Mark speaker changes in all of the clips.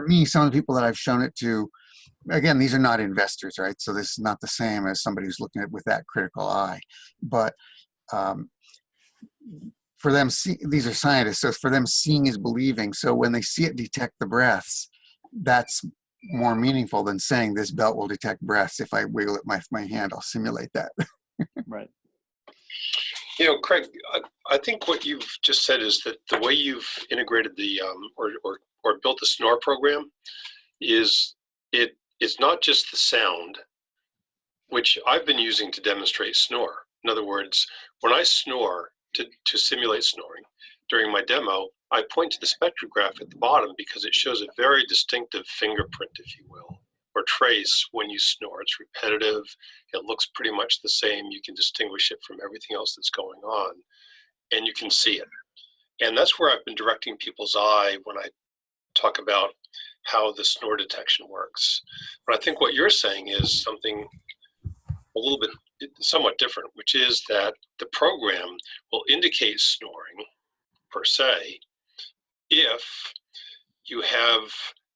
Speaker 1: for me, some of the people that I've shown it to, again, these are not investors, right? So this is not the same as somebody who's looking at it with that critical eye. But for them, these are scientists, so for them, seeing is believing. So when they see it detect the breaths, that's more meaningful than saying this belt will detect breaths. If I wiggle it with my hand, I'll simulate that.
Speaker 2: Right.
Speaker 3: You know, Craig, I think what you've just said is that the way you've integrated the or built the Snore program is it's not just the sound, which I've been using to demonstrate snore. In other words, when I snore to simulate snoring during my demo, I point to the spectrograph at the bottom because it shows a very distinctive fingerprint, if you will, or trace when you snore. It's repetitive. It looks pretty much the same. You can distinguish it from everything else that's going on, and you can see it. And that's where I've been directing people's eye when I talk about how the snore detection works. But I think what you're saying is something a little bit somewhat different, which is that the program will indicate snoring per se if you have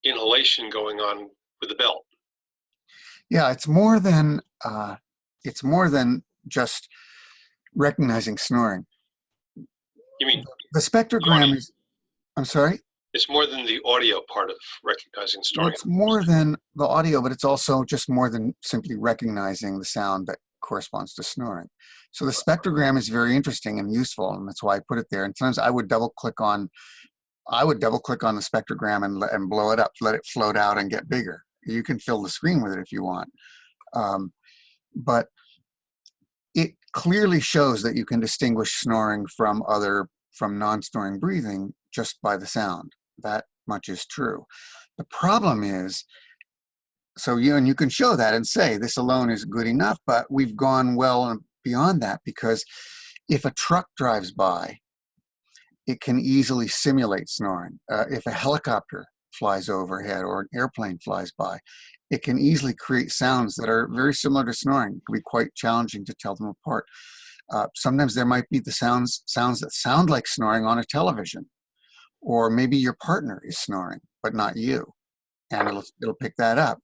Speaker 3: inhalation going on with the belt.
Speaker 1: Yeah, it's more than just recognizing snoring.
Speaker 3: You mean
Speaker 1: the spectrogram is? I'm sorry.
Speaker 3: It's more than the audio part of recognizing snoring.
Speaker 1: Well, it's more than the audio, but it's also just more than simply recognizing the sound that corresponds to snoring. So the spectrogram is very interesting and useful, and that's why I put it there. And sometimes I would double click on the spectrogram and blow it up, let it float out and get bigger. You can fill the screen with it if you want. But it clearly shows that you can distinguish snoring from non-snoring breathing just by the sound. That much is true. The problem is, you can show that and say this alone is good enough, but we've gone well beyond that, because if a truck drives by, it can easily simulate snoring. If a helicopter flies overhead or an airplane flies by, it can easily create sounds that are very similar to snoring. It can be quite challenging to tell them apart. Sometimes there might be the sounds that sound like snoring on a television, or maybe your partner is snoring, but not you, and it'll pick that up.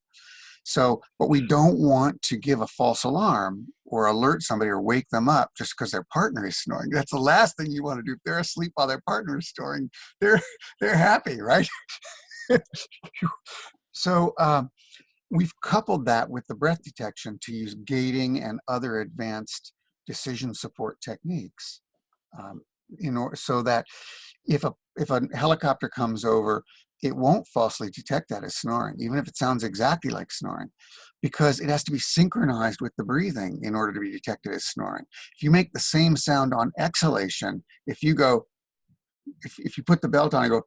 Speaker 1: So, but we don't want to give a false alarm or alert somebody or wake them up just because their partner is snoring. That's the last thing you want to do. If they're asleep while their partner is snoring, they're happy, right? So we've coupled that with the breath detection to use gating and other advanced decision support techniques, so that if a helicopter comes over, it won't falsely detect that as snoring, even if it sounds exactly like snoring, because it has to be synchronized with the breathing in order to be detected as snoring. If you make the same sound on exhalation, if you put the belt on and go,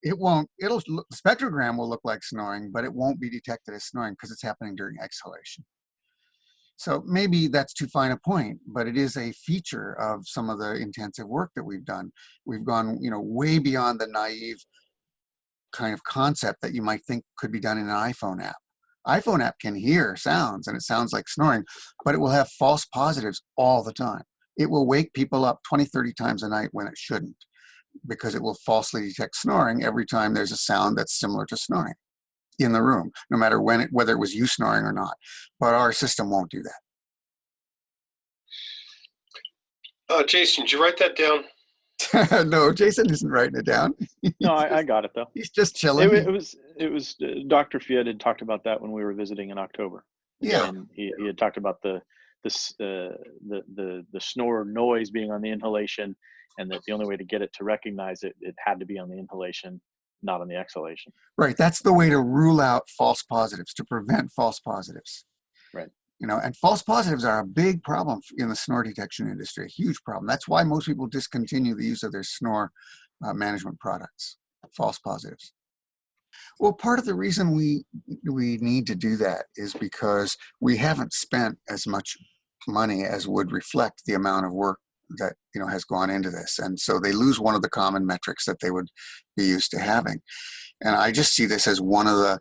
Speaker 1: the spectrogram will look like snoring, but it won't be detected as snoring because it's happening during exhalation. So maybe that's too fine a point, but it is a feature of some of the intensive work that we've done. We've gone, way beyond the naive kind of concept that you might think could be done in an iPhone app. iPhone app can hear sounds and it sounds like snoring, but it will have false positives all the time. It will wake people up 20, 30 times a night when it shouldn't, because it will falsely detect snoring every time there's a sound that's similar to snoring in the room, no matter whether it was you snoring or not. But our system won't do
Speaker 3: that. Jason, did you write that down?
Speaker 1: No, Jason isn't writing it down.
Speaker 2: No, I got it though.
Speaker 1: He's just chilling.
Speaker 2: It was Dr. Fiat had talked about that when we were visiting in October.
Speaker 1: Yeah,
Speaker 2: and he had talked about the snore noise being on the inhalation, and that the only way to get it to recognize it had to be on the inhalation, not on the exhalation.
Speaker 1: Right. That's the way to rule out false positives, to prevent false positives.
Speaker 2: Right.
Speaker 1: And false positives are a big problem in the snore detection industry, a huge problem. That's why most people discontinue the use of their snore management products, false positives. Well, part of the reason we need to do that is because we haven't spent as much money as would reflect the amount of work that has gone into this, and so they lose one of the common metrics that they would be used to having. And I just see this as one of the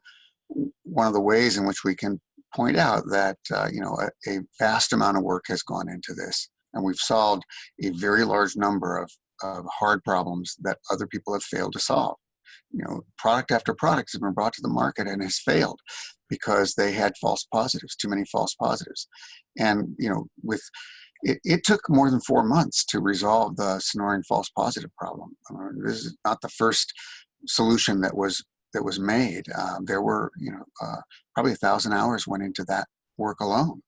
Speaker 1: ways in which we can point out that a vast amount of work has gone into this, and we've solved a very large number of of hard problems that other people have failed to solve. You know, product after product has been brought to the market and has failed because they had false positives, too many false positives. And, you know, it took more than 4 months to resolve the snoring false positive problem. This is not the first solution that was made. There were, you know, probably 1,000 hours went into that work alone.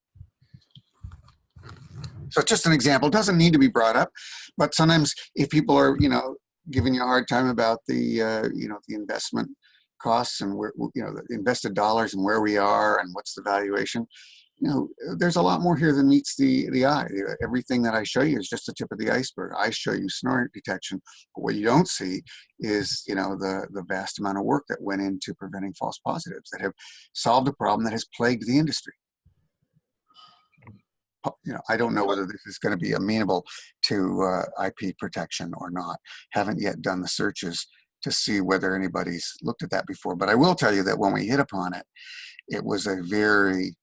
Speaker 1: So it's just an example. It doesn't need to be brought up, but sometimes if people are, you know, giving you a hard time about the, you know, the investment costs and where, you know, the invested dollars and where we are and what's the valuation, you know, there's a lot more here than meets the eye. Everything that I show you is just the tip of the iceberg. I show you snore detection, but what you don't see is, you know, the vast amount of work that went into preventing false positives that have solved a problem that has plagued the industry. You know, I don't know whether this is going to be amenable to IP protection or not. Haven't yet done the searches to see whether anybody's looked at that before. But I will tell you that when we hit upon it, it was a very,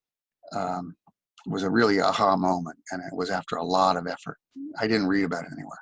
Speaker 1: was a really aha moment, and it was after a lot of effort. I didn't read about it anywhere.